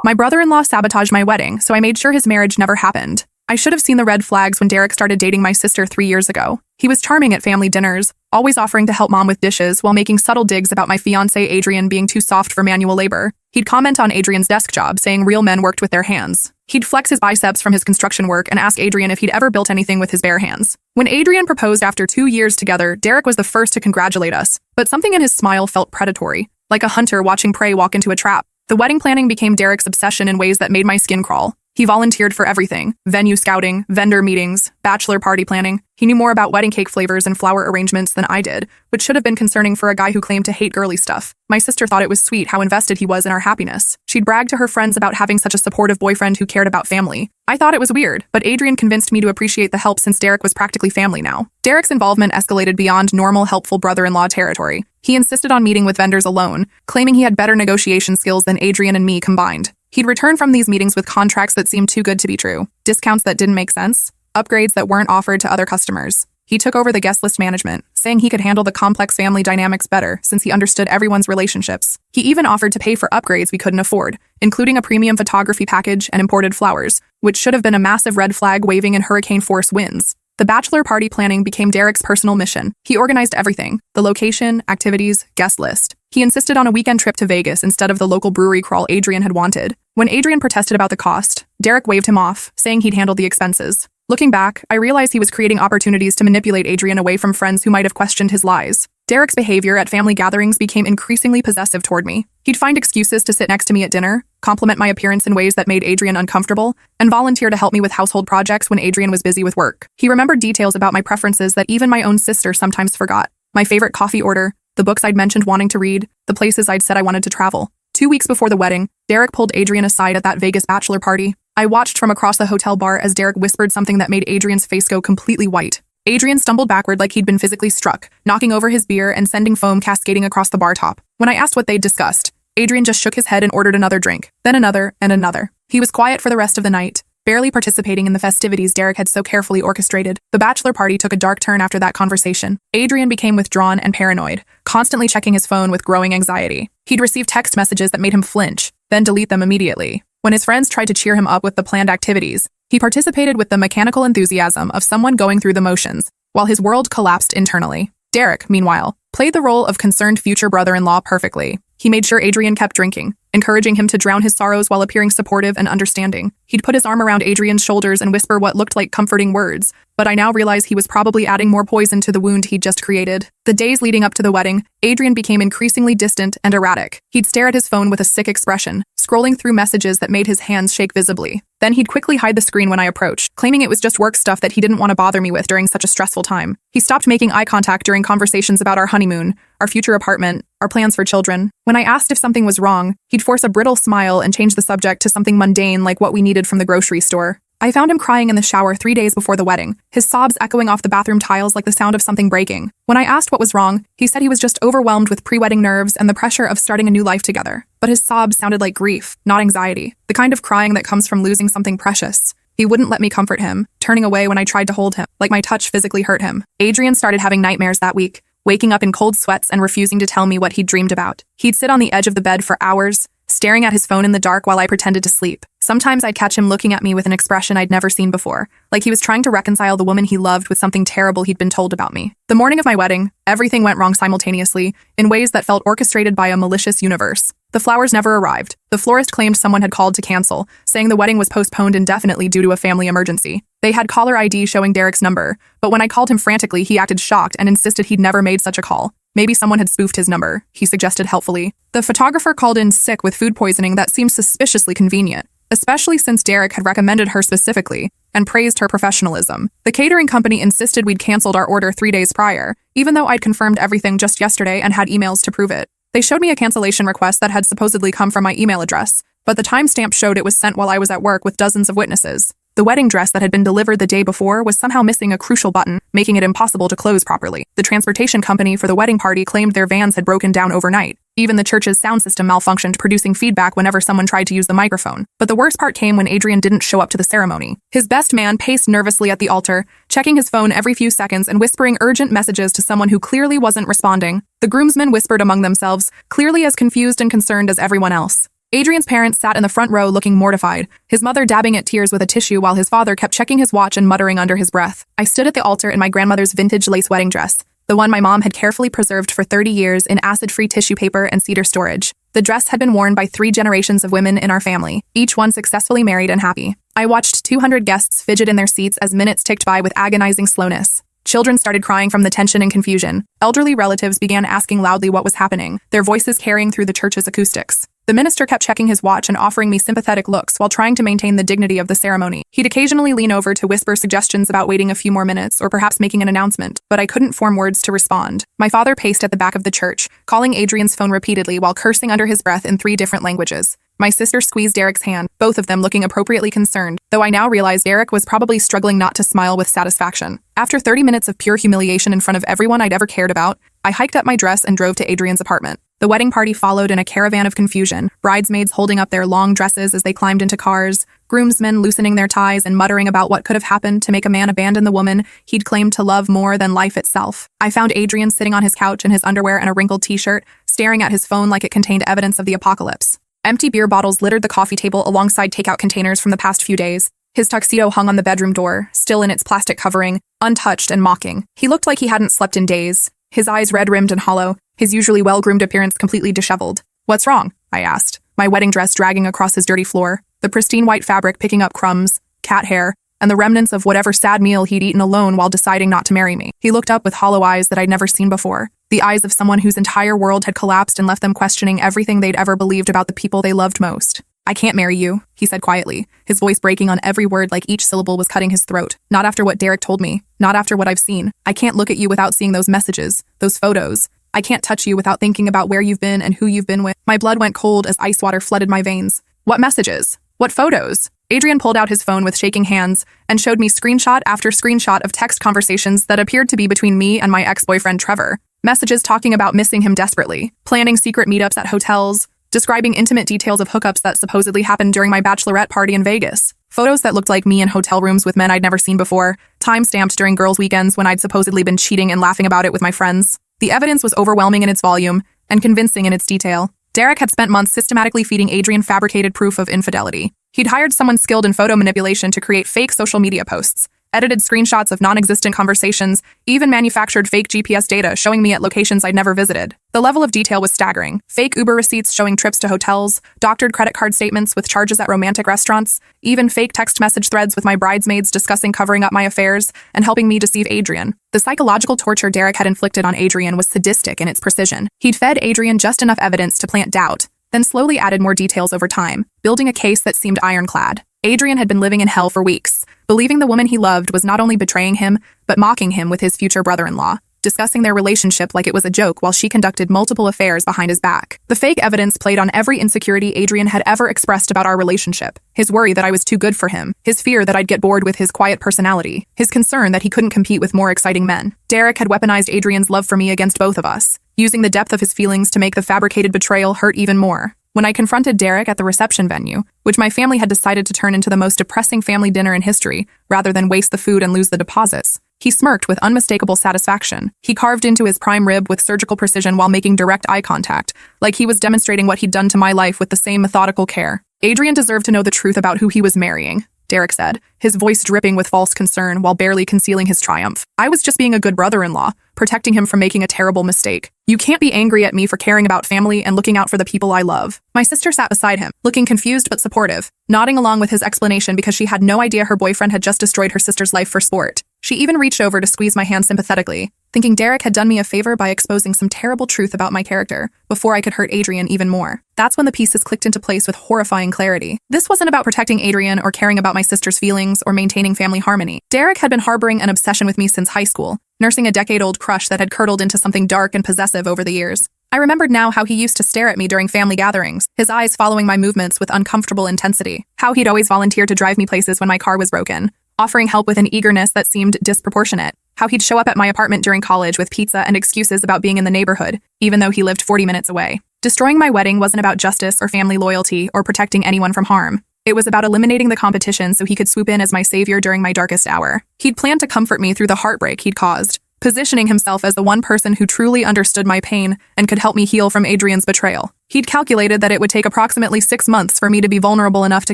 My brother-in-law sabotaged my wedding, so I made sure his marriage never happened. I should have seen the red flags when Derek started dating my sister 3 years ago. He was charming at family dinners, always offering to help mom with dishes while making subtle digs about my fiancé Adrian being too soft for manual labor. He'd comment on Adrian's desk job, saying real men worked with their hands. He'd flex his biceps from his construction work and ask Adrian if he'd ever built anything with his bare hands. When Adrian proposed after 2 years together, Derek was the first to congratulate us, but something in his smile felt predatory, like a hunter watching prey walk into a trap. The wedding planning became Derek's obsession in ways that made my skin crawl. He volunteered for everything: venue scouting, vendor meetings, bachelor party planning. He knew more about wedding cake flavors and flower arrangements than I did, which should have been concerning for a guy who claimed to hate girly stuff. My sister thought it was sweet how invested he was in our happiness. She'd brag to her friends about having such a supportive boyfriend who cared about family. I thought it was weird, but Adrian convinced me to appreciate the help since Derek was practically family now. Derek's involvement escalated beyond normal helpful brother-in-law territory. He insisted on meeting with vendors alone, claiming he had better negotiation skills than Adrian and me combined. He'd return from these meetings with contracts that seemed too good to be true, discounts that didn't make sense, upgrades that weren't offered to other customers. He took over the guest list management, saying he could handle the complex family dynamics better since he understood everyone's relationships. He even offered to pay for upgrades we couldn't afford, including a premium photography package and imported flowers, which should have been a massive red flag waving in hurricane force winds. The bachelor party planning became Derek's personal mission. He organized everything: the location, activities, guest list. He insisted on a weekend trip to Vegas instead of the local brewery crawl Adrian had wanted. When Adrian protested about the cost, Derek waved him off, saying he'd handle the expenses. Looking back, I realized he was creating opportunities to manipulate Adrian away from friends who might have questioned his lies. Derek's behavior at family gatherings became increasingly possessive toward me. He'd find excuses to sit next to me at dinner, compliment my appearance in ways that made Adrian uncomfortable, and volunteer to help me with household projects when Adrian was busy with work. He remembered details about my preferences that even my own sister sometimes forgot. My favorite coffee order, the books I'd mentioned wanting to read, the places I'd said I wanted to travel. 2 weeks before the wedding, Derek pulled Adrian aside at that Vegas bachelor party. I watched from across the hotel bar as Derek whispered something that made Adrian's face go completely white. Adrian stumbled backward like he'd been physically struck, knocking over his beer and sending foam cascading across the bar top. When I asked what they'd discussed, Adrian just shook his head and ordered another drink, then another and another. He was quiet for the rest of the night, barely participating in the festivities Derek had so carefully orchestrated. The bachelor party took a dark turn after that conversation. Adrian became withdrawn and paranoid, constantly checking his phone with growing anxiety. He'd receive text messages that made him flinch, then delete them immediately. When his friends tried to cheer him up with the planned activities, he participated with the mechanical enthusiasm of someone going through the motions, while his world collapsed internally. Derek, meanwhile, played the role of concerned future brother-in-law perfectly. He made sure Adrian kept drinking, encouraging him to drown his sorrows while appearing supportive and understanding. He'd put his arm around Adrian's shoulders and whisper what looked like comforting words, but I now realize he was probably adding more poison to the wound he'd just created. The days leading up to the wedding, Adrian became increasingly distant and erratic. He'd stare at his phone with a sick expression, scrolling through messages that made his hands shake visibly. Then he'd quickly hide the screen when I approached, claiming it was just work stuff that he didn't want to bother me with during such a stressful time. He stopped making eye contact during conversations about our honeymoon, our future apartment, our plans for children. When I asked if something was wrong, he'd force a brittle smile and change the subject to something mundane like what we needed from the grocery store. I found him crying in the shower 3 days before the wedding, his sobs echoing off the bathroom tiles like the sound of something breaking. When I asked what was wrong, he said he was just overwhelmed with pre-wedding nerves and the pressure of starting a new life together. But his sobs sounded like grief, not anxiety, the kind of crying that comes from losing something precious. He wouldn't let me comfort him, turning away when I tried to hold him, like my touch physically hurt him. Adrian started having nightmares that week, waking up in cold sweats and refusing to tell me what he'd dreamed about. He'd sit on the edge of the bed for hours, staring at his phone in the dark while I pretended to sleep. Sometimes I'd catch him looking at me with an expression I'd never seen before, like he was trying to reconcile the woman he loved with something terrible he'd been told about me. The morning of my wedding, everything went wrong simultaneously, in ways that felt orchestrated by a malicious universe. The flowers never arrived. The florist claimed someone had called to cancel, saying the wedding was postponed indefinitely due to a family emergency. They had caller ID showing Derek's number, but when I called him frantically, he acted shocked and insisted he'd never made such a call. Maybe someone had spoofed his number, he suggested helpfully. The photographer called in sick with food poisoning that seemed suspiciously convenient, especially since Derek had recommended her specifically and praised her professionalism. The catering company insisted we'd canceled our order 3 days prior, even though I'd confirmed everything just yesterday and had emails to prove it. They showed me a cancellation request that had supposedly come from my email address, but the timestamp showed it was sent while I was at work with dozens of witnesses. The wedding dress that had been delivered the day before was somehow missing a crucial button, making it impossible to close properly. The transportation company for the wedding party claimed their vans had broken down overnight. Even the church's sound system malfunctioned, producing feedback whenever someone tried to use the microphone. But the worst part came when Adrian didn't show up to the ceremony. His best man paced nervously at the altar, checking his phone every few seconds and whispering urgent messages to someone who clearly wasn't responding. The groomsmen whispered among themselves, clearly as confused and concerned as everyone else. Adrian's parents sat in the front row looking mortified, his mother dabbing at tears with a tissue while his father kept checking his watch and muttering under his breath. I stood at the altar in my grandmother's vintage lace wedding dress, the one my mom had carefully preserved for 30 years in acid-free tissue paper and cedar storage. The dress had been worn by 3 generations of women in our family, each one successfully married and happy. I watched 200 guests fidget in their seats as minutes ticked by with agonizing slowness. Children started crying from the tension and confusion. Elderly relatives began asking loudly what was happening, their voices carrying through the church's acoustics. The minister kept checking his watch and offering me sympathetic looks while trying to maintain the dignity of the ceremony. He'd occasionally lean over to whisper suggestions about waiting a few more minutes or perhaps making an announcement, but I couldn't form words to respond. My father paced at the back of the church, calling Adrian's phone repeatedly while cursing under his breath in 3 different languages. My sister squeezed Derek's hand, both of them looking appropriately concerned, though I now realized Derek was probably struggling not to smile with satisfaction. After 30 minutes of pure humiliation in front of everyone I'd ever cared about, I hiked up my dress and drove to Adrian's apartment. The wedding party followed in a caravan of confusion, bridesmaids holding up their long dresses as they climbed into cars, groomsmen loosening their ties and muttering about what could have happened to make a man abandon the woman he'd claimed to love more than life itself. I found Adrian sitting on his couch in his underwear and a wrinkled t-shirt, staring at his phone like it contained evidence of the apocalypse. Empty beer bottles littered the coffee table alongside takeout containers from the past few days. His tuxedo hung on the bedroom door, still in its plastic covering, untouched and mocking. He looked like he hadn't slept in days, his eyes red-rimmed and hollow, his usually well-groomed appearance completely disheveled. "What's wrong?" I asked, my wedding dress dragging across his dirty floor, the pristine white fabric picking up crumbs, cat hair, and the remnants of whatever sad meal he'd eaten alone while deciding not to marry me. He looked up with hollow eyes that I'd never seen before, the eyes of someone whose entire world had collapsed and left them questioning everything they'd ever believed about the people they loved most. "I can't marry you," he said quietly, his voice breaking on every word like each syllable was cutting his throat. "Not after what Derek told me, not after what I've seen. I can't look at you without seeing those messages, those photos. I can't touch you without thinking about where you've been and who you've been with." My blood went cold as ice water flooded my veins. "What messages? What photos?" Adrian pulled out his phone with shaking hands and showed me screenshot after screenshot of text conversations that appeared to be between me and my ex-boyfriend Trevor. Messages talking about missing him desperately, planning secret meetups at hotels, describing intimate details of hookups that supposedly happened during my bachelorette party in Vegas. Photos that looked like me in hotel rooms with men I'd never seen before, time-stamped during girls' weekends when I'd supposedly been cheating and laughing about it with my friends. The evidence was overwhelming in its volume and convincing in its detail. Derek had spent months systematically feeding Adrian fabricated proof of infidelity. He'd hired someone skilled in photo manipulation to create fake social media posts, edited screenshots of non-existent conversations, even manufactured fake GPS data showing me at locations I'd never visited. The level of detail was staggering. Fake Uber receipts showing trips to hotels, doctored credit card statements with charges at romantic restaurants, even fake text message threads with my bridesmaids discussing covering up my affairs and helping me deceive Adrian. The psychological torture Derek had inflicted on Adrian was sadistic in its precision. He'd fed Adrian just enough evidence to plant doubt, then slowly added more details over time, building a case that seemed ironclad. Adrian had been living in hell for weeks, believing the woman he loved was not only betraying him, but mocking him with his future brother-in-law, discussing their relationship like it was a joke while she conducted multiple affairs behind his back. The fake evidence played on every insecurity Adrian had ever expressed about our relationship, his worry that I was too good for him, his fear that I'd get bored with his quiet personality, his concern that he couldn't compete with more exciting men. Derek had weaponized Adrian's love for me against both of us, using the depth of his feelings to make the fabricated betrayal hurt even more. When I confronted Derek at the reception venue, which my family had decided to turn into the most depressing family dinner in history, rather than waste the food and lose the deposits, he smirked with unmistakable satisfaction. He carved into his prime rib with surgical precision while making direct eye contact, like he was demonstrating what he'd done to my life with the same methodical care. Adrian deserved to know the truth about who he was marrying, Derek said, his voice dripping with false concern while barely concealing his triumph. I was just being a good brother-in-law, protecting him from making a terrible mistake. You can't be angry at me for caring about family and looking out for the people I love. My sister sat beside him, looking confused but supportive, nodding along with his explanation because she had no idea her boyfriend had just destroyed her sister's life for sport. She even reached over to squeeze my hand sympathetically, thinking Derek had done me a favor by exposing some terrible truth about my character before I could hurt Adrian even more. That's when the pieces clicked into place with horrifying clarity. This wasn't about protecting Adrian or caring about my sister's feelings or maintaining family harmony. Derek had been harboring an obsession with me since high school, nursing a decade-old crush that had curdled into something dark and possessive over the years. I remembered now how he used to stare at me during family gatherings, his eyes following my movements with uncomfortable intensity, how he'd always volunteer to drive me places when my car was broken, offering help with an eagerness that seemed disproportionate, how he'd show up at my apartment during college with pizza and excuses about being in the neighborhood, even though he lived 40 minutes away. Destroying my wedding wasn't about justice or family loyalty or protecting anyone from harm. It was about eliminating the competition so he could swoop in as my savior during my darkest hour. He'd planned to comfort me through the heartbreak he'd caused, positioning himself as the one person who truly understood my pain and could help me heal from Adrian's betrayal. He'd calculated that it would take approximately 6 months for me to be vulnerable enough to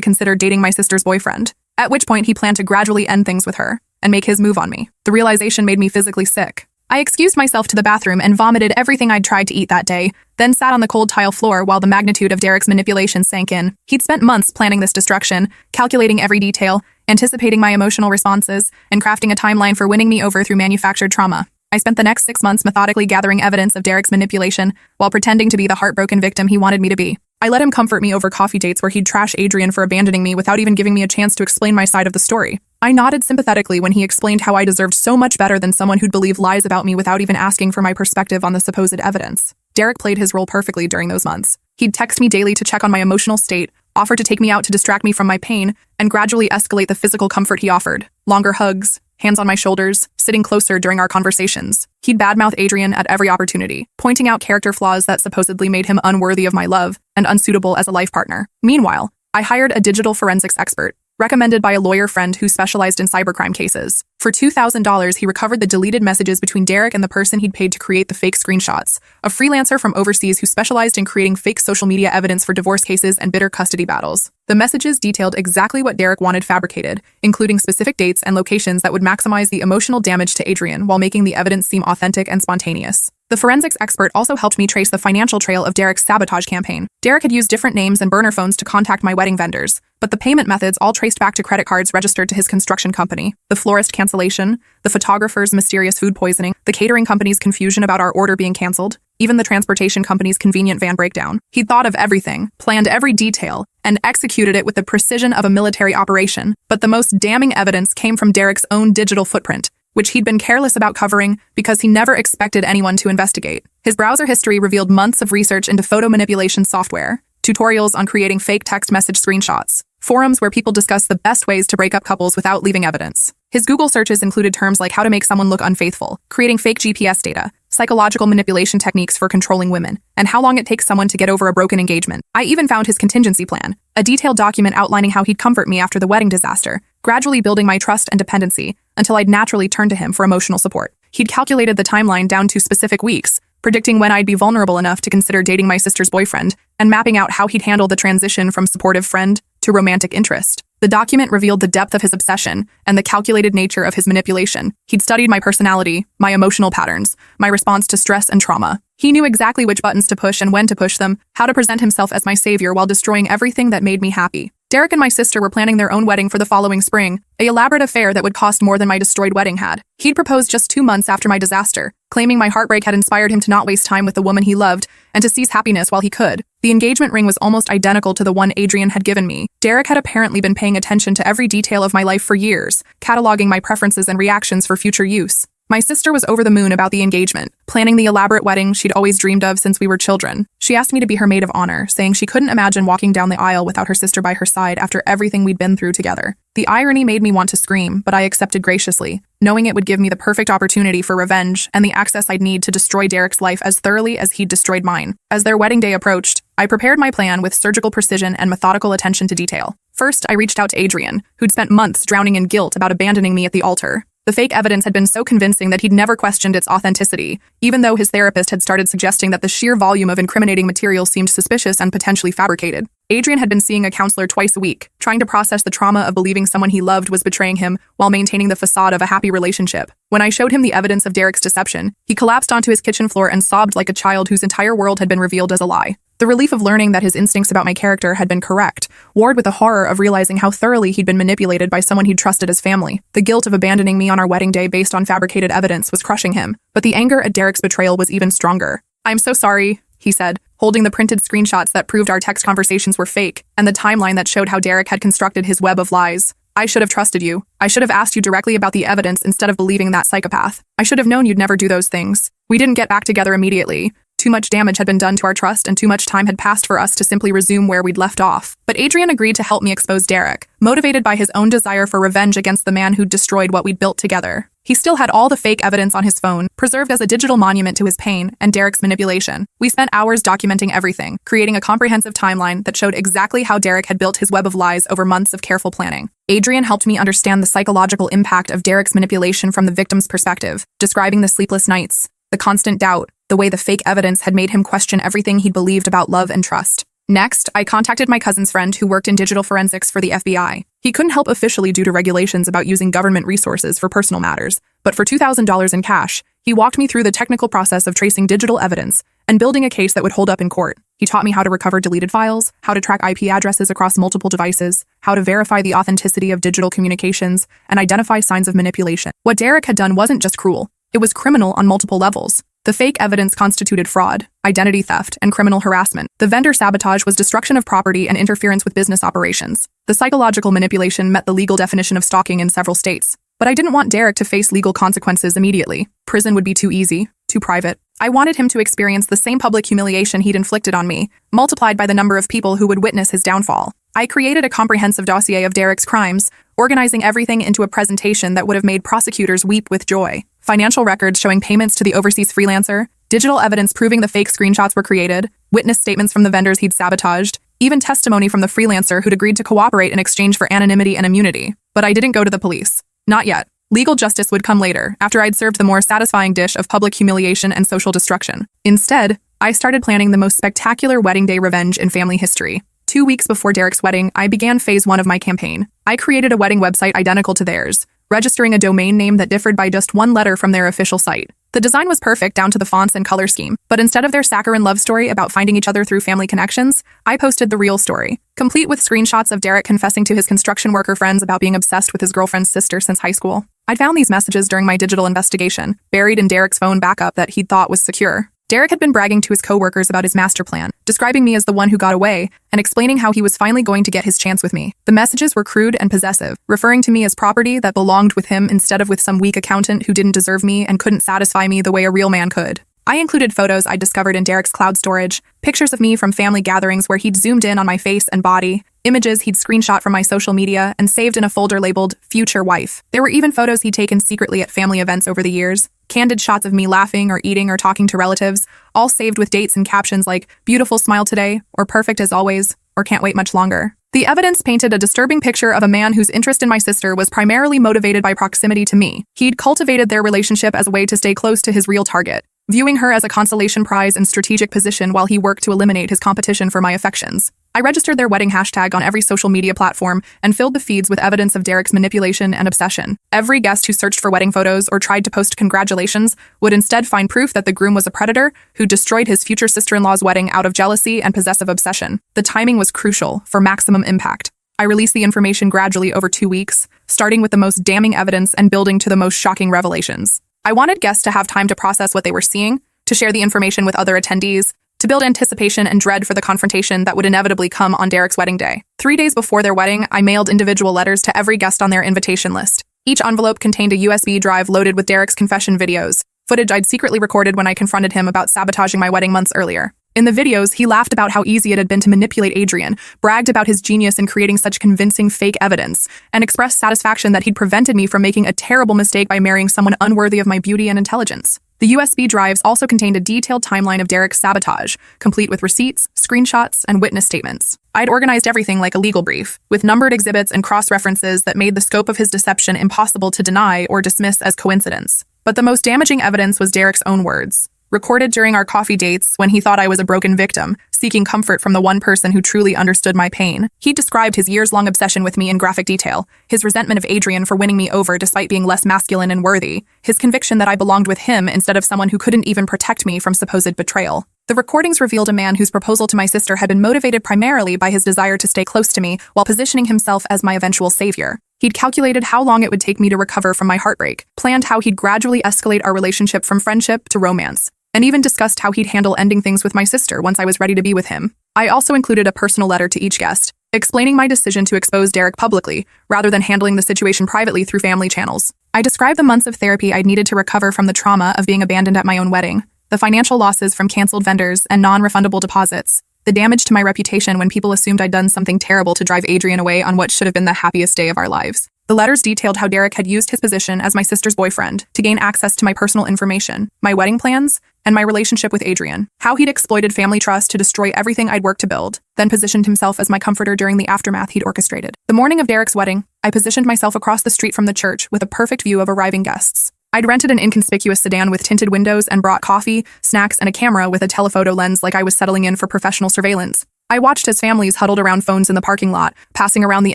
consider dating my sister's boyfriend, at which point he planned to gradually end things with her and make his move on me. The realization made me physically sick. I excused myself to the bathroom and vomited everything I'd tried to eat that day, then sat on the cold tile floor while the magnitude of Derek's manipulation sank in. He'd spent months planning this destruction, calculating every detail, anticipating my emotional responses, and crafting a timeline for winning me over through manufactured trauma. I spent the next 6 months methodically gathering evidence of Derek's manipulation while pretending to be the heartbroken victim he wanted me to be. I let him comfort me over coffee dates where he'd trash Adrian for abandoning me without even giving me a chance to explain my side of the story. I nodded sympathetically when he explained how I deserved so much better than someone who'd believe lies about me without even asking for my perspective on the supposed evidence. Derek played his role perfectly during those months. He'd text me daily to check on my emotional state, offer to take me out to distract me from my pain, and gradually escalate the physical comfort he offered. Longer hugs, hands on my shoulders, sitting closer during our conversations. He'd badmouth Adrian at every opportunity, pointing out character flaws that supposedly made him unworthy of my love and unsuitable as a life partner. Meanwhile, I hired a digital forensics expert, recommended by a lawyer friend who specialized in cybercrime cases. For $2,000, he recovered the deleted messages between Derek and the person he'd paid to create the fake screenshots, a freelancer from overseas who specialized in creating fake social media evidence for divorce cases and bitter custody battles. The messages detailed exactly what Derek wanted fabricated, including specific dates and locations that would maximize the emotional damage to Adrian while making the evidence seem authentic and spontaneous. The forensics expert also helped me trace the financial trail of Derek's sabotage campaign. Derek had used different names and burner phones to contact my wedding vendors, but the payment methods all traced back to credit cards registered to his construction company. The florist cancellation, the photographer's mysterious food poisoning, the catering company's confusion about our order being canceled, even the transportation company's convenient van breakdown. He'd thought of everything, planned every detail, and executed it with the precision of a military operation. But the most damning evidence came from Derek's own digital footprint, which he'd been careless about covering because he never expected anyone to investigate. His browser history revealed months of research into photo manipulation software, tutorials on creating fake text message screenshots, forums where people discuss the best ways to break up couples without leaving evidence. His Google searches included terms like how to make someone look unfaithful, creating fake GPS data, psychological manipulation techniques for controlling women, and how long it takes someone to get over a broken engagement. I even found his contingency plan, a detailed document outlining how he'd comfort me after the wedding disaster, gradually building my trust and dependency until I'd naturally turn to him for emotional support. He'd calculated the timeline down to specific weeks, predicting when I'd be vulnerable enough to consider dating my sister's boyfriend, and mapping out how he'd handle the transition from supportive friend to romantic interest. The document revealed the depth of his obsession and the calculated nature of his manipulation. He'd studied my personality, my emotional patterns, my response to stress and trauma. He knew exactly which buttons to push and when to push them, how to present himself as my savior while destroying everything that made me happy. Derek and my sister were planning their own wedding for the following spring, an elaborate affair that would cost more than my destroyed wedding had. He'd proposed just 2 months after my disaster, claiming my heartbreak had inspired him to not waste time with the woman he loved and to seize happiness while he could. The engagement ring was almost identical to the one Adrian had given me. Derek had apparently been paying attention to every detail of my life for years, cataloging my preferences and reactions for future use. My sister was over the moon about the engagement, planning the elaborate wedding she'd always dreamed of since we were children. She asked me to be her maid of honor, saying she couldn't imagine walking down the aisle without her sister by her side after everything we'd been through together. The irony made me want to scream, but I accepted graciously, knowing it would give me the perfect opportunity for revenge and the access I'd need to destroy Derek's life as thoroughly as he'd destroyed mine. As their wedding day approached, I prepared my plan with surgical precision and methodical attention to detail. First, I reached out to Adrian, who'd spent months drowning in guilt about abandoning me at the altar. The fake evidence had been so convincing that he'd never questioned its authenticity, even though his therapist had started suggesting that the sheer volume of incriminating material seemed suspicious and potentially fabricated. Adrian had been seeing a counselor twice a week, trying to process the trauma of believing someone he loved was betraying him while maintaining the facade of a happy relationship. When I showed him the evidence of Derek's deception, he collapsed onto his kitchen floor and sobbed like a child whose entire world had been revealed as a lie. The relief of learning that his instincts about my character had been correct warred with the horror of realizing how thoroughly he'd been manipulated by someone he'd trusted as family. The guilt of abandoning me on our wedding day based on fabricated evidence was crushing him, but the anger at Derek's betrayal was even stronger. "I'm so sorry," he said, holding the printed screenshots that proved our text conversations were fake, and the timeline that showed how Derek had constructed his web of lies. "I should have trusted you. I should have asked you directly about the evidence instead of believing that psychopath. I should have known you'd never do those things. We didn't get back together immediately. Too much damage had been done to our trust and too much time had passed for us to simply resume where we'd left off." But Adrian agreed to help me expose Derek, motivated by his own desire for revenge against the man who'd destroyed what we'd built together. He still had all the fake evidence on his phone, preserved as a digital monument to his pain and Derek's manipulation. We spent hours documenting everything, creating a comprehensive timeline that showed exactly how Derek had built his web of lies over months of careful planning. Adrian helped me understand the psychological impact of Derek's manipulation from the victim's perspective, describing the sleepless nights, the constant doubt, the way the fake evidence had made him question everything he'd believed about love and trust. Next, I contacted my cousin's friend who worked in digital forensics for the FBI. He couldn't help officially due to regulations about using government resources for personal matters, but for $2,000 in cash, he walked me through the technical process of tracing digital evidence and building a case that would hold up in court. He taught me how to recover deleted files, how to track IP addresses across multiple devices, how to verify the authenticity of digital communications, and identify signs of manipulation. What Derek had done wasn't just cruel, it was criminal on multiple levels. The fake evidence constituted fraud, identity theft, and criminal harassment. The vendor sabotage was destruction of property and interference with business operations. The psychological manipulation met the legal definition of stalking in several states. But I didn't want Derek to face legal consequences immediately. Prison would be too easy, too private. I wanted him to experience the same public humiliation he'd inflicted on me, multiplied by the number of people who would witness his downfall. I created a comprehensive dossier of Derek's crimes, organizing everything into a presentation that would have made prosecutors weep with joy. Financial records showing payments to the overseas freelancer, digital evidence proving the fake screenshots were created, witness statements from the vendors he'd sabotaged, even testimony from the freelancer who'd agreed to cooperate in exchange for anonymity and immunity. But I didn't go to the police. Not yet. Legal justice would come later, after I'd served the more satisfying dish of public humiliation and social destruction. Instead, I started planning the most spectacular wedding day revenge in family history. 2 weeks before Derek's wedding, I began phase 1 of my campaign. I created a wedding website identical to theirs, registering a domain name that differed by just one letter from their official site. The design was perfect down to the fonts and color scheme, but instead of their saccharine love story about finding each other through family connections, I posted the real story, complete with screenshots of Derek confessing to his construction worker friends about being obsessed with his girlfriend's sister since high school. I'd found these messages during my digital investigation, buried in Derek's phone backup that he'd thought was secure. Derek had been bragging to his coworkers about his master plan, describing me as the one who got away, and explaining how he was finally going to get his chance with me. The messages were crude and possessive, referring to me as property that belonged with him instead of with some weak accountant who didn't deserve me and couldn't satisfy me the way a real man could. I included photos I'd discovered in Derek's cloud storage, pictures of me from family gatherings where he'd zoomed in on my face and body, images he'd screenshot from my social media and saved in a folder labeled Future Wife. There were even photos he'd taken secretly at family events over the years, candid shots of me laughing or eating or talking to relatives, all saved with dates and captions like "Beautiful smile today," or "Perfect as always," or "Can't wait much longer." The evidence painted a disturbing picture of a man whose interest in my sister was primarily motivated by proximity to me. He'd cultivated their relationship as a way to stay close to his real target, viewing her as a consolation prize and strategic position while he worked to eliminate his competition for my affections. I registered their wedding hashtag on every social media platform and filled the feeds with evidence of Derek's manipulation and obsession. Every guest who searched for wedding photos or tried to post congratulations would instead find proof that the groom was a predator who destroyed his future sister-in-law's wedding out of jealousy and possessive obsession. The timing was crucial for maximum impact. I released the information gradually over 2 weeks, starting with the most damning evidence and building to the most shocking revelations. I wanted guests to have time to process what they were seeing, to share the information with other attendees, to build anticipation and dread for the confrontation that would inevitably come on Derek's wedding day. 3 days before their wedding, I mailed individual letters to every guest on their invitation list. Each envelope contained a USB drive loaded with Derek's confession videos, footage I'd secretly recorded when I confronted him about sabotaging my wedding months earlier. In the videos, he laughed about how easy it had been to manipulate Adrian, bragged about his genius in creating such convincing fake evidence, and expressed satisfaction that he'd prevented me from making a terrible mistake by marrying someone unworthy of my beauty and intelligence. The USB drives also contained a detailed timeline of Derek's sabotage, complete with receipts, screenshots, and witness statements. I'd organized everything like a legal brief, with numbered exhibits and cross-references that made the scope of his deception impossible to deny or dismiss as coincidence. But the most damaging evidence was Derek's own words, recorded during our coffee dates when he thought I was a broken victim, seeking comfort from the one person who truly understood my pain. He described his years-long obsession with me in graphic detail, his resentment of Adrian for winning me over despite being less masculine and worthy, his conviction that I belonged with him instead of someone who couldn't even protect me from supposed betrayal. The recordings revealed a man whose proposal to my sister had been motivated primarily by his desire to stay close to me while positioning himself as my eventual savior. He'd calculated how long it would take me to recover from my heartbreak, planned how he'd gradually escalate our relationship from friendship to romance, and even discussed how he'd handle ending things with my sister once I was ready to be with him. I also included a personal letter to each guest, explaining my decision to expose Derek publicly, rather than handling the situation privately through family channels. I described the months of therapy I'd needed to recover from the trauma of being abandoned at my own wedding, the financial losses from canceled vendors and non-refundable deposits, the damage to my reputation when people assumed I'd done something terrible to drive Adrian away on what should have been the happiest day of our lives. The letters detailed how Derek had used his position as my sister's boyfriend to gain access to my personal information, my wedding plans, and my relationship with Adrian, how he'd exploited family trust to destroy everything I'd worked to build, then positioned himself as my comforter during the aftermath he'd orchestrated. The morning of Derek's wedding, I positioned myself across the street from the church with a perfect view of arriving guests. I'd rented an inconspicuous sedan with tinted windows and brought coffee, snacks, and a camera with a telephoto lens like I was settling in for professional surveillance. I watched as families huddled around phones in the parking lot, passing around the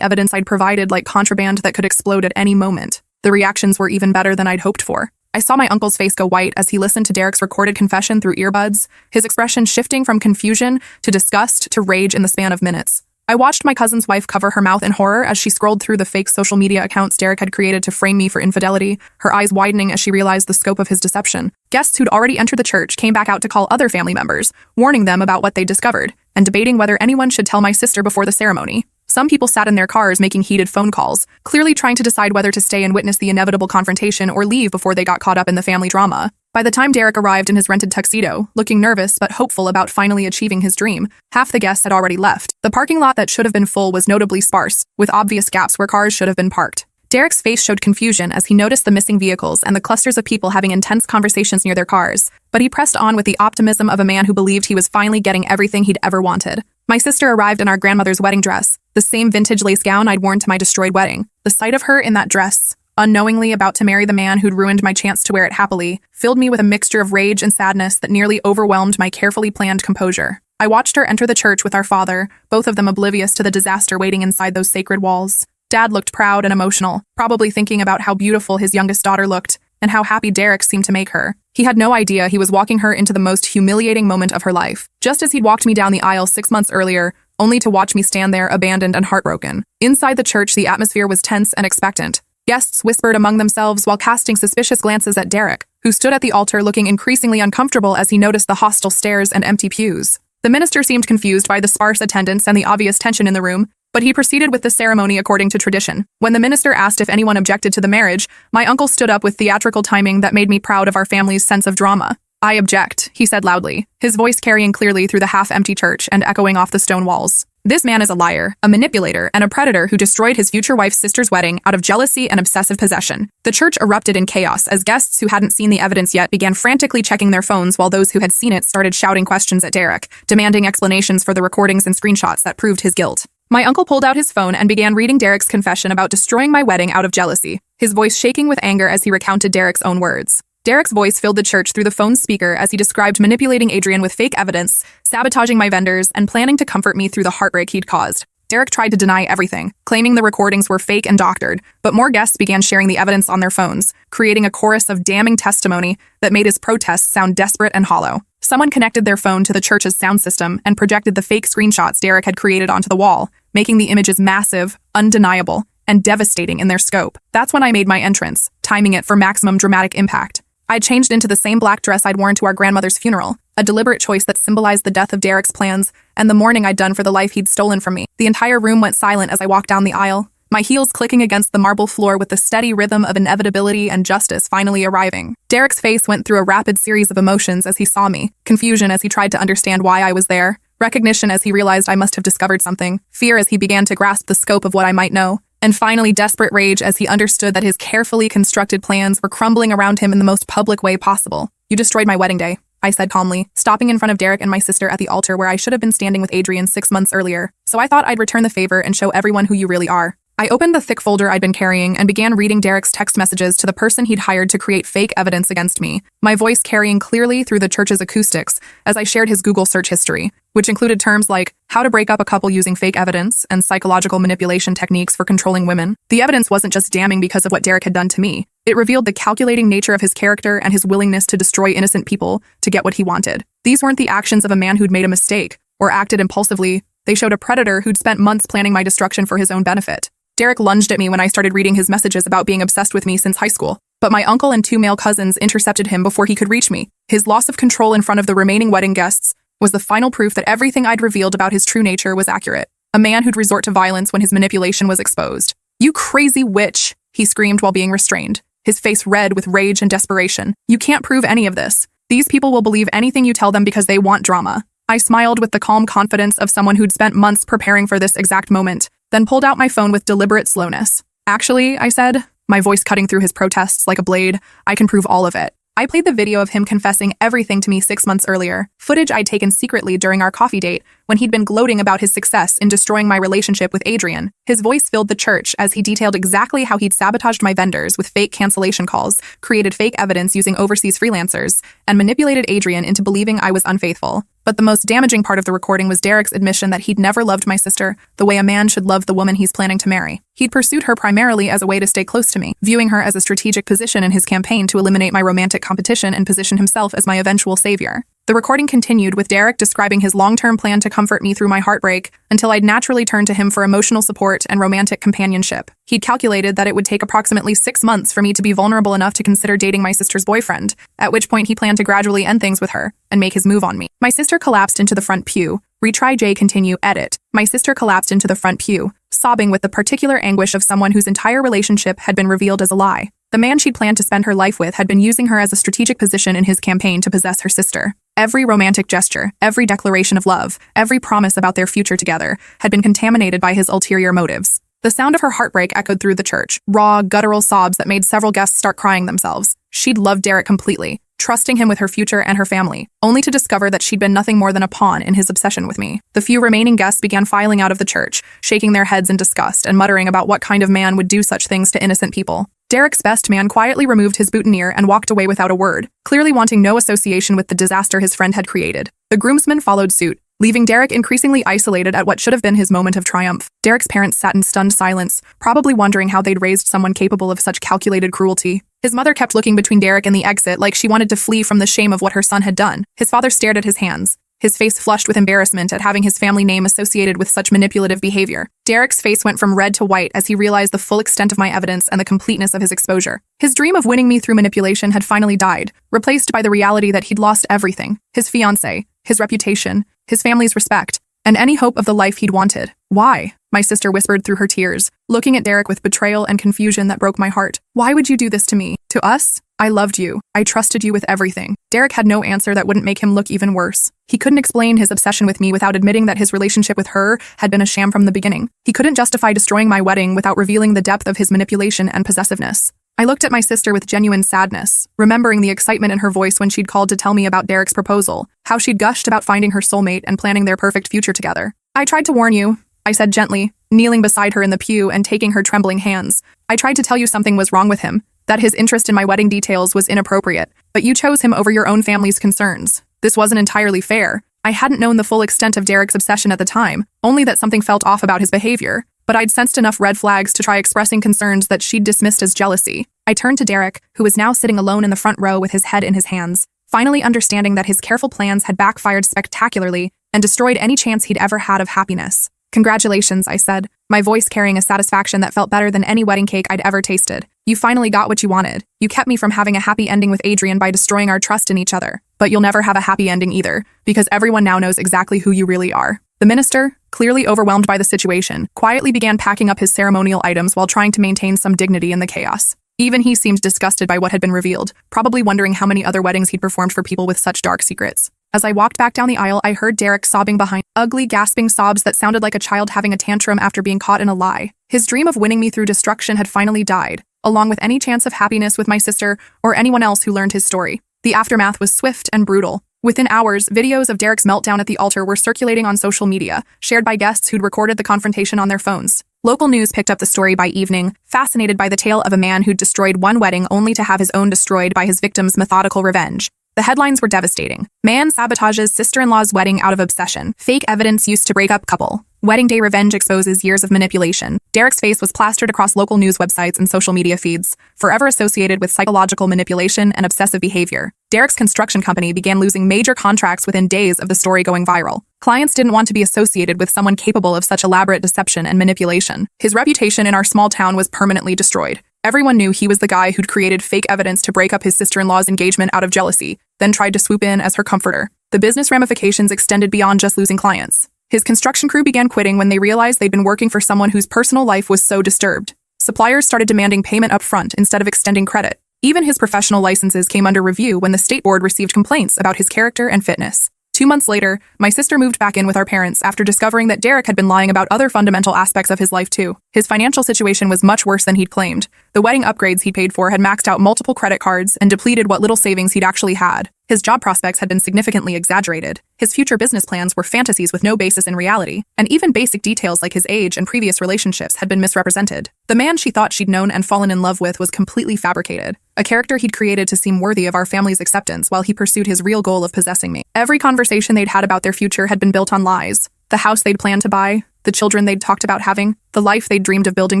evidence I'd provided like contraband that could explode at any moment. The reactions were even better than I'd hoped for. I saw my uncle's face go white as he listened to Derek's recorded confession through earbuds, his expression shifting from confusion to disgust to rage in the span of minutes. I watched my cousin's wife cover her mouth in horror as she scrolled through the fake social media accounts Derek had created to frame me for infidelity, her eyes widening as she realized the scope of his deception. Guests who'd already entered the church came back out to call other family members, warning them about what they discovered, and debating whether anyone should tell my sister before the ceremony. Some people sat in their cars making heated phone calls, clearly trying to decide whether to stay and witness the inevitable confrontation or leave before they got caught up in the family drama. By the time Derek arrived in his rented tuxedo, looking nervous but hopeful about finally achieving his dream, half the guests had already left. The parking lot that should have been full was notably sparse, with obvious gaps where cars should have been parked. Derek's face showed confusion as he noticed the missing vehicles and the clusters of people having intense conversations near their cars, but he pressed on with the optimism of a man who believed he was finally getting everything he'd ever wanted. My sister arrived in our grandmother's wedding dress, the same vintage lace gown I'd worn to my destroyed wedding. The sight of her in that dress, unknowingly about to marry the man who'd ruined my chance to wear it happily, filled me with a mixture of rage and sadness that nearly overwhelmed my carefully planned composure. I watched her enter the church with our father, both of them oblivious to the disaster waiting inside those sacred walls. Dad looked proud and emotional, probably thinking about how beautiful his youngest daughter looked and how happy Derek seemed to make her. He had no idea he was walking her into the most humiliating moment of her life, just as he'd walked me down the aisle 6 months earlier, only to watch me stand there abandoned and heartbroken. Inside the church, the atmosphere was tense and expectant. Guests whispered among themselves while casting suspicious glances at Derek, who stood at the altar looking increasingly uncomfortable as he noticed the hostile stares and empty pews. The minister seemed confused by the sparse attendance and the obvious tension in the room, but he proceeded with the ceremony according to tradition. When the minister asked if anyone objected to the marriage, my uncle stood up with theatrical timing that made me proud of our family's sense of drama. "I object," he said loudly, his voice carrying clearly through the half-empty church and echoing off the stone walls. "This man is a liar, a manipulator, and a predator who destroyed his future wife's sister's wedding out of jealousy and obsessive possession." The church erupted in chaos as guests who hadn't seen the evidence yet began frantically checking their phones while those who had seen it started shouting questions at Derek, demanding explanations for the recordings and screenshots that proved his guilt. My uncle pulled out his phone and began reading Derek's confession about destroying my wedding out of jealousy, his voice shaking with anger as he recounted Derek's own words. Derek's voice filled the church through the phone's speaker as he described manipulating Adrian with fake evidence, sabotaging my vendors, and planning to comfort me through the heartbreak he'd caused. Derek tried to deny everything, claiming the recordings were fake and doctored, but more guests began sharing the evidence on their phones, creating a chorus of damning testimony that made his protests sound desperate and hollow. Someone connected their phone to the church's sound system and projected the fake screenshots Derek had created onto the wall, making the images massive, undeniable, and devastating in their scope. That's when I made my entrance, timing it for maximum dramatic impact. I changed into the same black dress I'd worn to our grandmother's funeral, a deliberate choice that symbolized the death of Derek's plans and the mourning I'd done for the life he'd stolen from me. The entire room went silent as I walked down the aisle, my heels clicking against the marble floor with the steady rhythm of inevitability and justice finally arriving. Derek's face went through a rapid series of emotions as he saw me, confusion as he tried to understand why I was there, recognition as he realized I must have discovered something, fear as he began to grasp the scope of what I might know, and finally desperate rage as he understood that his carefully constructed plans were crumbling around him in the most public way possible. "You destroyed my wedding day," I said calmly, stopping in front of Derek and my sister at the altar where I should have been standing with Adrian 6 months earlier. "So I thought I'd return the favor and show everyone who you really are." I opened the thick folder I'd been carrying and began reading Derek's text messages to the person he'd hired to create fake evidence against me, my voice carrying clearly through the church's acoustics as I shared his Google search history, which included terms like how to break up a couple using fake evidence and psychological manipulation techniques for controlling women. The evidence wasn't just damning because of what Derek had done to me. It revealed the calculating nature of his character and his willingness to destroy innocent people to get what he wanted. These weren't the actions of a man who'd made a mistake or acted impulsively. They showed a predator who'd spent months planning my destruction for his own benefit. Derek lunged at me when I started reading his messages about being obsessed with me since high school, but my uncle and 2 male cousins intercepted him before he could reach me. His loss of control in front of the remaining wedding guests was the final proof that everything I'd revealed about his true nature was accurate. A man who'd resort to violence when his manipulation was exposed. "You crazy witch," he screamed while being restrained, his face red with rage and desperation. "You can't prove any of this. These people will believe anything you tell them because they want drama." I smiled with the calm confidence of someone who'd spent months preparing for this exact moment, then pulled out my phone with deliberate slowness. "Actually," I said, my voice cutting through his protests like a blade, "I can prove all of it. I played the video of him confessing everything to me 6 months earlier, footage I'd taken secretly during our coffee date when he'd been gloating about his success in destroying my relationship with Adrian. His voice filled the church as he detailed exactly how he'd sabotaged my vendors with fake cancellation calls, created fake evidence using overseas freelancers, and manipulated Adrian into believing I was unfaithful. But the most damaging part of the recording was Derek's admission that he'd never loved my sister the way a man should love the woman he's planning to marry. He'd pursued her primarily as a way to stay close to me, viewing her as a strategic position in his campaign to eliminate my romantic competition and position himself as my eventual savior. The recording continued with Derek describing his long-term plan to comfort me through my heartbreak until I'd naturally turn to him for emotional support and romantic companionship. He'd calculated that it would take approximately 6 months for me to be vulnerable enough to consider dating my sister's boyfriend, at which point he planned to gradually end things with her and make his move on me. My sister collapsed into the front pew. Retry J continue edit. My sister collapsed into the front pew, sobbing with the particular anguish of someone whose entire relationship had been revealed as a lie. The man she'd planned to spend her life with had been using her as a strategic position in his campaign to possess her sister. Every romantic gesture, every declaration of love, every promise about their future together had been contaminated by his ulterior motives. The sound of her heartbreak echoed through the church, raw, guttural sobs that made several guests start crying themselves. She'd loved Derek completely, trusting him with her future and her family, only to discover that she'd been nothing more than a pawn in his obsession with me. The few remaining guests began filing out of the church, shaking their heads in disgust and muttering about what kind of man would do such things to innocent people. Derek's best man quietly removed his boutonniere and walked away without a word, clearly wanting no association with the disaster his friend had created. The groomsmen followed suit, leaving Derek increasingly isolated at what should have been his moment of triumph. Derek's parents sat in stunned silence, probably wondering how they'd raised someone capable of such calculated cruelty. His mother kept looking between Derek and the exit like she wanted to flee from the shame of what her son had done. His father stared at his hands, his face flushed with embarrassment at having his family name associated with such manipulative behavior. Derek's face went from red to white as he realized the full extent of my evidence and the completeness of his exposure. His dream of winning me through manipulation had finally died, replaced by the reality that he'd lost everything: his fiancée, his reputation, his family's respect, and any hope of the life he'd wanted. Why? My sister whispered through her tears, looking at Derek with betrayal and confusion that broke my heart. Why would you do this to me? To us? I loved you. I trusted you with everything. Derek had no answer that wouldn't make him look even worse. He couldn't explain his obsession with me without admitting that his relationship with her had been a sham from the beginning. He couldn't justify destroying my wedding without revealing the depth of his manipulation and possessiveness. I looked at my sister with genuine sadness, remembering the excitement in her voice when she'd called to tell me about Derek's proposal, how she'd gushed about finding her soulmate and planning their perfect future together. I tried to warn you, I said gently, kneeling beside her in the pew and taking her trembling hands. I tried to tell you something was wrong with him, that his interest in my wedding details was inappropriate, but you chose him over your own family's concerns. This wasn't entirely fair. I hadn't known the full extent of Derek's obsession at the time, only that something felt off about his behavior, but I'd sensed enough red flags to try expressing concerns that she'd dismissed as jealousy. I turned to Derek, who was now sitting alone in the front row with his head in his hands, finally understanding that his careful plans had backfired spectacularly and destroyed any chance he'd ever had of happiness. Congratulations, I said, my voice carrying a satisfaction that felt better than any wedding cake I'd ever tasted. You finally got what you wanted. You kept me from having a happy ending with Adrian by destroying our trust in each other. But you'll never have a happy ending either, because everyone now knows exactly who you really are. The minister, clearly overwhelmed by the situation, quietly began packing up his ceremonial items while trying to maintain some dignity in the chaos. Even he seemed disgusted by what had been revealed, probably wondering how many other weddings he'd performed for people with such dark secrets. As I walked back down the aisle, I heard Derek sobbing behind, ugly, gasping sobs that sounded like a child having a tantrum after being caught in a lie. His dream of winning me through destruction had finally died, along with any chance of happiness with my sister or anyone else who learned his story. The aftermath was swift and brutal. Within hours, videos of Derek's meltdown at the altar were circulating on social media, shared by guests who'd recorded the confrontation on their phones. Local news picked up the story by evening, fascinated by the tale of a man who'd destroyed one wedding only to have his own destroyed by his victim's methodical revenge. The headlines were devastating. Man sabotages sister-in-law's wedding out of obsession. Fake evidence used to break up couple. Wedding day revenge exposes years of manipulation. Derek's face was plastered across local news websites and social media feeds, forever associated with psychological manipulation and obsessive behavior. Derek's construction company began losing major contracts within days of the story going viral. Clients didn't want to be associated with someone capable of such elaborate deception and manipulation. His reputation in our small town was permanently destroyed. Everyone knew he was the guy who'd created fake evidence to break up his sister-in-law's engagement out of jealousy, then tried to swoop in as her comforter. The business ramifications extended beyond just losing clients. His construction crew began quitting when they realized they'd been working for someone whose personal life was so disturbed. Suppliers started demanding payment up front instead of extending credit. Even his professional licenses came under review when the state board received complaints about his character and fitness. 2 months later, my sister moved back in with our parents after discovering that Derek had been lying about other fundamental aspects of his life too. His financial situation was much worse than he'd claimed. The wedding upgrades he'd paid for had maxed out multiple credit cards and depleted what little savings he'd actually had. His job prospects had been significantly exaggerated. His future business plans were fantasies with no basis in reality, and even basic details like his age and previous relationships had been misrepresented. The man she thought she'd known and fallen in love with was completely fabricated, a character he'd created to seem worthy of our family's acceptance while he pursued his real goal of possessing me. Every conversation they'd had about their future had been built on lies. The house they'd planned to buy, the children they'd talked about having, the life they'd dreamed of building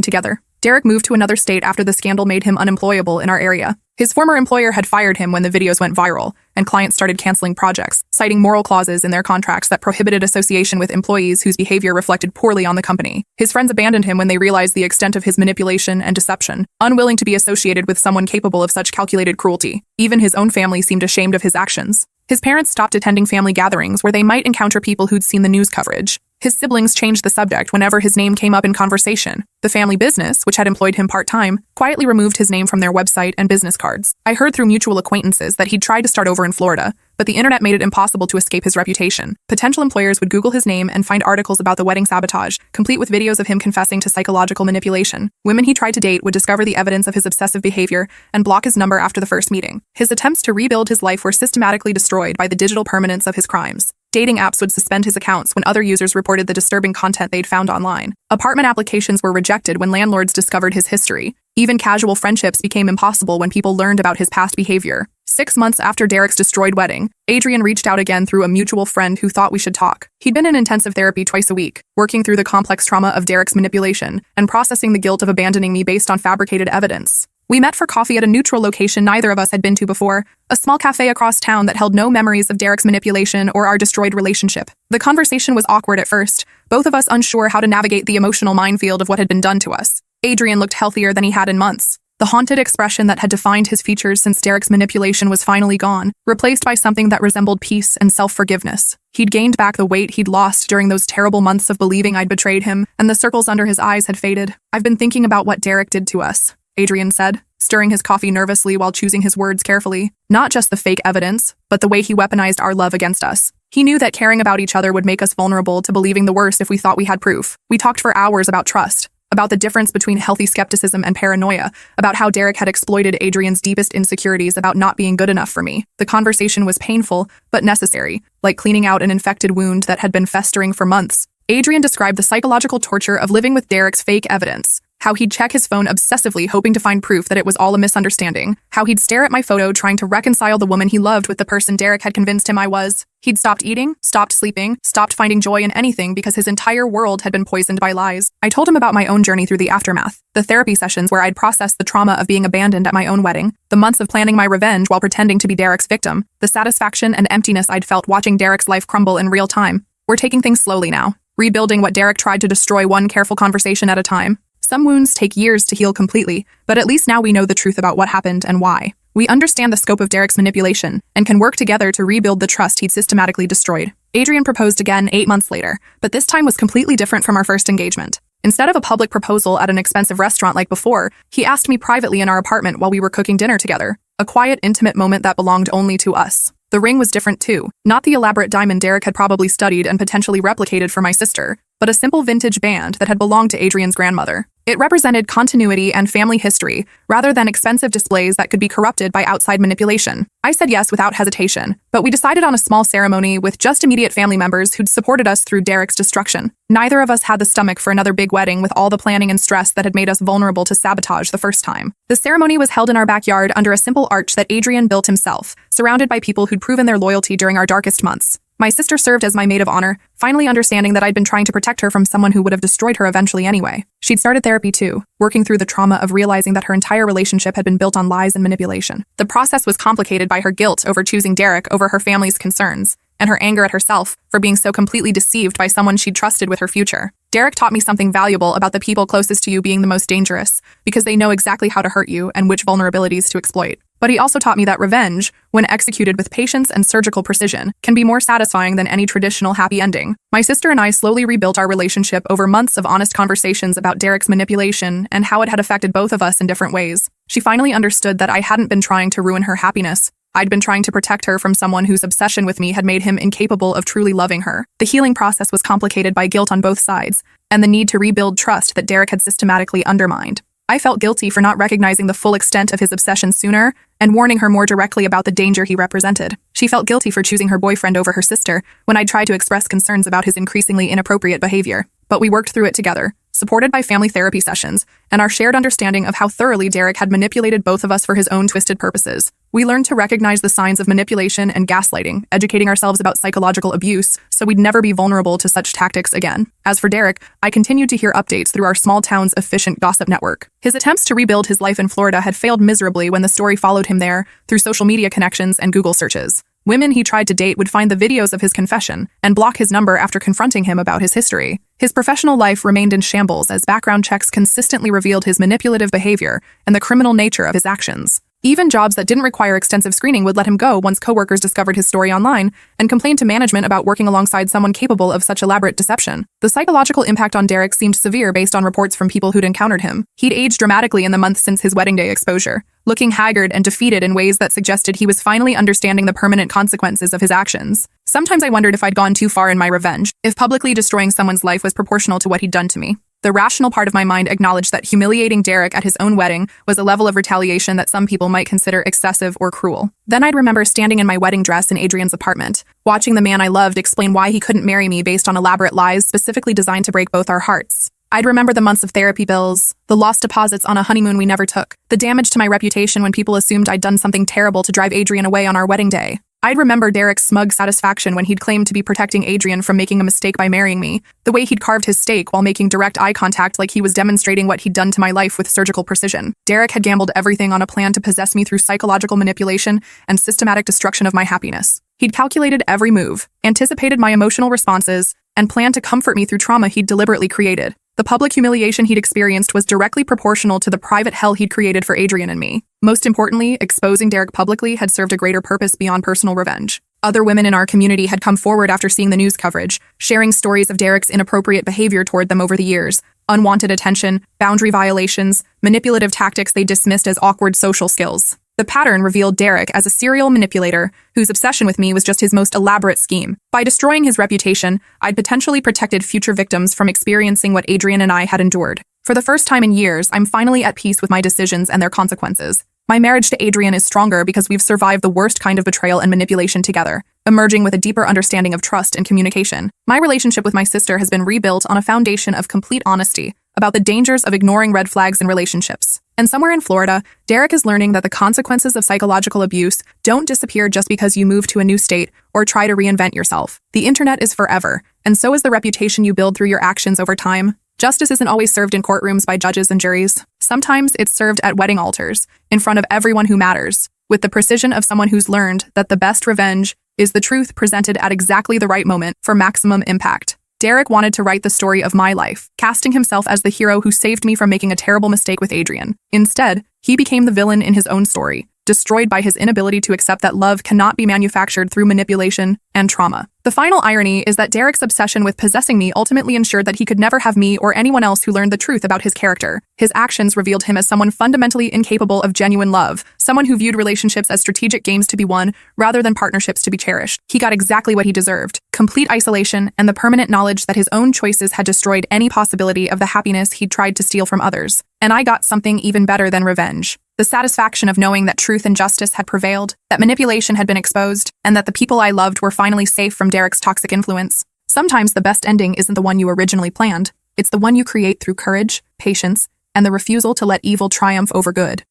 together. Derek moved to another state after the scandal made him unemployable in our area. His former employer had fired him when the videos went viral, and clients started canceling projects, citing moral clauses in their contracts that prohibited association with employees whose behavior reflected poorly on the company. His friends abandoned him when they realized the extent of his manipulation and deception, unwilling to be associated with someone capable of such calculated cruelty. Even his own family seemed ashamed of his actions. His parents stopped attending family gatherings where they might encounter people who'd seen the news coverage. His siblings changed the subject whenever his name came up in conversation. The family business, which had employed him part-time, quietly removed his name from their website and business cards. I heard through mutual acquaintances that he'd tried to start over in Florida, but the internet made it impossible to escape his reputation. Potential employers would Google his name and find articles about the wedding sabotage, complete with videos of him confessing to psychological manipulation. Women he tried to date would discover the evidence of his obsessive behavior and block his number after the first meeting. His attempts to rebuild his life were systematically destroyed by the digital permanence of his crimes. Dating apps would suspend his accounts when other users reported the disturbing content they'd found online. Apartment applications were rejected when landlords discovered his history. Even casual friendships became impossible when people learned about his past behavior. 6 months after Derek's destroyed wedding, Adrian reached out again through a mutual friend who thought we should talk. He'd been in intensive therapy twice a week, working through the complex trauma of Derek's manipulation and processing the guilt of abandoning me based on fabricated evidence. We met for coffee at a neutral location neither of us had been to before, a small cafe across town that held no memories of Derek's manipulation or our destroyed relationship. The conversation was awkward at first, both of us unsure how to navigate the emotional minefield of what had been done to us. Adrian looked healthier than he had in months. The haunted expression that had defined his features since Derek's manipulation was finally gone, replaced by something that resembled peace and self-forgiveness. He'd gained back the weight he'd lost during those terrible months of believing I'd betrayed him, and the circles under his eyes had faded. "I've been thinking about what Derek did to us," Adrian said, stirring his coffee nervously while choosing his words carefully. Not just the fake evidence, but the way he weaponized our love against us. He knew that caring about each other would make us vulnerable to believing the worst if we thought we had proof. We talked for hours about trust, about the difference between healthy skepticism and paranoia, about how Derek had exploited Adrian's deepest insecurities about not being good enough for me. The conversation was painful, but necessary, like cleaning out an infected wound that had been festering for months. Adrian described the psychological torture of living with Derek's fake evidence. How he'd check his phone obsessively hoping to find proof that it was all a misunderstanding. How he'd stare at my photo trying to reconcile the woman he loved with the person Derek had convinced him I was. He'd stopped eating, stopped sleeping, stopped finding joy in anything because his entire world had been poisoned by lies. I told him about my own journey through the aftermath. The therapy sessions where I'd processed the trauma of being abandoned at my own wedding. The months of planning my revenge while pretending to be Derek's victim. The satisfaction and emptiness I'd felt watching Derek's life crumble in real time. We're taking things slowly now. Rebuilding what Derek tried to destroy one careful conversation at a time. Some wounds take years to heal completely, but at least now we know the truth about what happened and why. We understand the scope of Derek's manipulation and can work together to rebuild the trust he'd systematically destroyed. Adrian proposed again 8 months later, but this time was completely different from our first engagement. Instead of a public proposal at an expensive restaurant like before, he asked me privately in our apartment while we were cooking dinner together. A quiet, intimate moment that belonged only to us. The ring was different too. Not the elaborate diamond Derek had probably studied and potentially replicated for my sister, but a simple vintage band that had belonged to Adrian's grandmother. It represented continuity and family history, rather than expensive displays that could be corrupted by outside manipulation. I said yes without hesitation, but we decided on a small ceremony with just immediate family members who'd supported us through Derek's destruction. Neither of us had the stomach for another big wedding with all the planning and stress that had made us vulnerable to sabotage the first time. The ceremony was held in our backyard under a simple arch that Adrian built himself, surrounded by people who'd proven their loyalty during our darkest months. My sister served as my maid of honor, finally understanding that I'd been trying to protect her from someone who would have destroyed her eventually anyway. She'd started therapy too, working through the trauma of realizing that her entire relationship had been built on lies and manipulation. The process was complicated by her guilt over choosing Derek over her family's concerns, and her anger at herself for being so completely deceived by someone she'd trusted with her future. Derek taught me something valuable about the people closest to you being the most dangerous, because they know exactly how to hurt you and which vulnerabilities to exploit. But he also taught me that revenge, when executed with patience and surgical precision, can be more satisfying than any traditional happy ending. My sister and I slowly rebuilt our relationship over months of honest conversations about Derek's manipulation and how it had affected both of us in different ways. She finally understood that I hadn't been trying to ruin her happiness. I'd been trying to protect her from someone whose obsession with me had made him incapable of truly loving her. The healing process was complicated by guilt on both sides, and the need to rebuild trust that Derek had systematically undermined. I felt guilty for not recognizing the full extent of his obsession sooner and warning her more directly about the danger he represented. She felt guilty for choosing her boyfriend over her sister when I'd tried to express concerns about his increasingly inappropriate behavior. But we worked through it together, supported by family therapy sessions and our shared understanding of how thoroughly Derek had manipulated both of us for his own twisted purposes. We learned to recognize the signs of manipulation and gaslighting, educating ourselves about psychological abuse so we'd never be vulnerable to such tactics again. As for Derek, I continued to hear updates through our small town's efficient gossip network. His attempts to rebuild his life in Florida had failed miserably when the story followed him there through social media connections and Google searches. Women he tried to date would find the videos of his confession and block his number after confronting him about his history. His professional life remained in shambles as background checks consistently revealed his manipulative behavior and the criminal nature of his actions. Even jobs that didn't require extensive screening would let him go once coworkers discovered his story online and complained to management about working alongside someone capable of such elaborate deception. The psychological impact on Derek seemed severe based on reports from people who'd encountered him. He'd aged dramatically in the months since his wedding day exposure, looking haggard and defeated in ways that suggested he was finally understanding the permanent consequences of his actions. Sometimes I wondered if I'd gone too far in my revenge, if publicly destroying someone's life was proportional to what he'd done to me. The rational part of my mind acknowledged that humiliating Derek at his own wedding was a level of retaliation that some people might consider excessive or cruel. Then I'd remember standing in my wedding dress in Adrian's apartment, watching the man I loved explain why he couldn't marry me based on elaborate lies specifically designed to break both our hearts. I'd remember the months of therapy bills, the lost deposits on a honeymoon we never took, the damage to my reputation when people assumed I'd done something terrible to drive Adrian away on our wedding day. I'd remember Derek's smug satisfaction when he'd claimed to be protecting Adrian from making a mistake by marrying me, the way he'd carved his steak while making direct eye contact like he was demonstrating what he'd done to my life with surgical precision. Derek had gambled everything on a plan to possess me through psychological manipulation and systematic destruction of my happiness. He'd calculated every move, anticipated my emotional responses, and planned to comfort me through trauma he'd deliberately created. The public humiliation he'd experienced was directly proportional to the private hell he'd created for Adrian and me. Most importantly, exposing Derek publicly had served a greater purpose beyond personal revenge. Other women in our community had come forward after seeing the news coverage, sharing stories of Derek's inappropriate behavior toward them over the years, unwanted attention, boundary violations, manipulative tactics they dismissed as awkward social skills. The pattern revealed Derek as a serial manipulator whose obsession with me was just his most elaborate scheme. By destroying his reputation, I'd potentially protected future victims from experiencing what Adrian and I had endured. For the first time in years, I'm finally at peace with my decisions and their consequences. My marriage to Adrian is stronger because we've survived the worst kind of betrayal and manipulation together, emerging with a deeper understanding of trust and communication. My relationship with my sister has been rebuilt on a foundation of complete honesty about the dangers of ignoring red flags in relationships. And somewhere in Florida, Derek is learning that the consequences of psychological abuse don't disappear just because you move to a new state or try to reinvent yourself. The internet is forever, and so is the reputation you build through your actions over time. Justice isn't always served in courtrooms by judges and juries. Sometimes it's served at wedding altars, in front of everyone who matters, with the precision of someone who's learned that the best revenge is the truth presented at exactly the right moment for maximum impact. Derek wanted to write the story of my life, casting himself as the hero who saved me from making a terrible mistake with Adrian. Instead, he became the villain in his own story, destroyed by his inability to accept that love cannot be manufactured through manipulation and trauma. The final irony is that Derek's obsession with possessing me ultimately ensured that he could never have me or anyone else who learned the truth about his character. His actions revealed him as someone fundamentally incapable of genuine love, someone who viewed relationships as strategic games to be won rather than partnerships to be cherished. He got exactly what he deserved: complete isolation and the permanent knowledge that his own choices had destroyed any possibility of the happiness he'd tried to steal from others. And I got something even better than revenge: the satisfaction of knowing that truth and justice had prevailed, that manipulation had been exposed, and that the people I loved were finally safe from Derek's toxic influence. Sometimes the best ending isn't the one you originally planned. It's the one you create through courage, patience, and the refusal to let evil triumph over good.